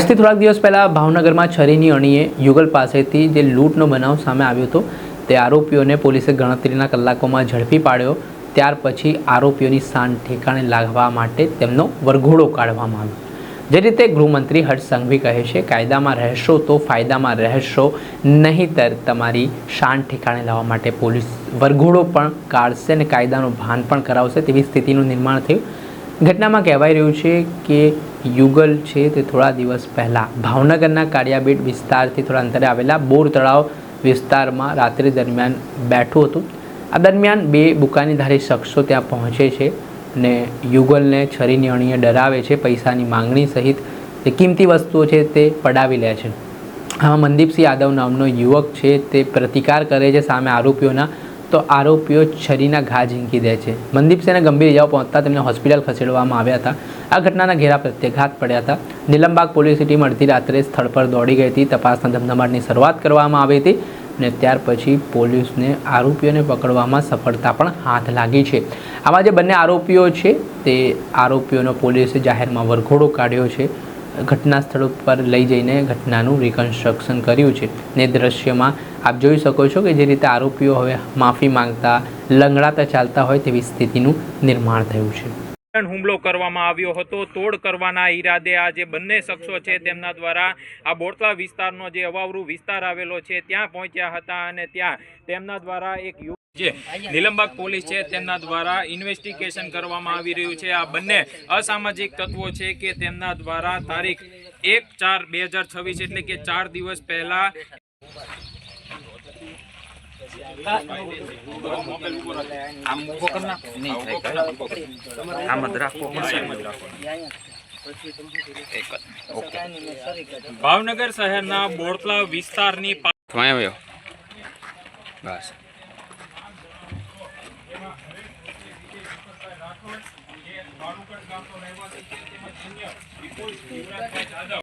આજથી થોડાક દિવસ પહેલાં ભાવનગરમાં છરીની અણીએ યુગલ પાસેથી જે લૂંટનો બનાવ સામે આવ્યો હતો તે આરોપીઓને પોલીસે ગણતરીના કલાકોમાં ઝડપી પાડ્યો। ત્યાર પછી આરોપીઓની શાન ઠેકાણે લાવવા માટે તેમનો વરઘોડો કાઢવામાં આવ્યો। જે રીતે ગૃહમંત્રી હર્ષ સંઘવી કહે છે, કાયદામાં રહેશો તો ફાયદામાં રહેશો, નહીંતર તમારી શાન ઠેકાણે લાવવા માટે પોલીસ વરઘોડો પણ કાઢશે અને કાયદાનું ભાન પણ કરાવશે તેવી સ્થિતિનું નિર્માણ થયું। ઘટનામાં કહેવાઈ રહ્યું છે કે યુગલ છે તે થોડા દિવસ પહેલાં ભાવનગરના કાળિયાબેટ વિસ્તારથી થોડા અંતરે આવેલા બોર તળાવ વિસ્તારમાં રાત્રિ દરમિયાન બેઠું હતું। આ દરમિયાન બે બુકાનીધારી શખ્સો ત્યાં પહોંચે છે અને યુગલને છરીની અણીએ ડરાવે છે, પૈસાની માંગણી સહિત જે કિંમતી વસ્તુઓ છે તે પડાવી લે છે। આમાં મનદીપસિંહ યાદવ નામનો યુવક છે તે પ્રતિકાર કરે છે સામે આરોપીઓના, તો આરોપીઓ છરીના ઘા ઝીંકી દે છે। મનદીપસિંહને ગંભીર ઇજાઓ પહોંચતા તેમને હોસ્પિટલ ખસેડવામાં આવ્યા હતા। આ ઘટનાના ઘેરા પ્રત્યાઘાત પડ્યા હતા। નીલમબાગ પોલીસની ટીમ અડધી રાત્રે સ્થળ પર દોડી ગઈ હતી। તપાસના ધમધમાટની શરૂઆત કરવામાં આવી હતી અને ત્યાર પછી પોલીસને આરોપીઓને પકડવામાં સફળતા પણ હાથ લાગી છે। આમાં જે બંને આરોપીઓ છે તે આરોપીઓનો પોલીસે જાહેરમાં વરઘોડો કાઢ્યો છે। ઘટના સ્થળ પર લઈ જઈને ઘટનાનું રિકન્સ્ટ્રક્શન કર્યું છે ને દ્રશ્યમાં આપ જોઈ શકો છો કે જે રીતે આરોપીઓ હવે માફી માંગતા લંગડાતા ચાલતા હોય તેવી સ્થિતિનું નિર્માણ થયું છે। હુમલો કરવામાં આવ્યો હતો। તોડ કરવાના ઈરાદે આ જે બંને શખ્સો છે તેમના દ્વારા આ બોરતળાવ વિસ્તારનો જે અવાવરૂ વિસ્તાર આવેલો છે ત્યાં પહોંચ્યા હતા અને ત્યાં તેમના દ્વારા એક જે નીલમબાગ પોલીસ છે તેમના દ્વારા ઇન્વેસ્ટિગેશન કરવામાં આવી રહ્યું છે। આ બંને અસામાજિક તત્વો છે કે તેમના દ્વારા તારીખ 1/4/2026 એટલે કે 4 દિવસ પહેલા ભાવનગર શહેરના બોરતળાવ વિસ્તારની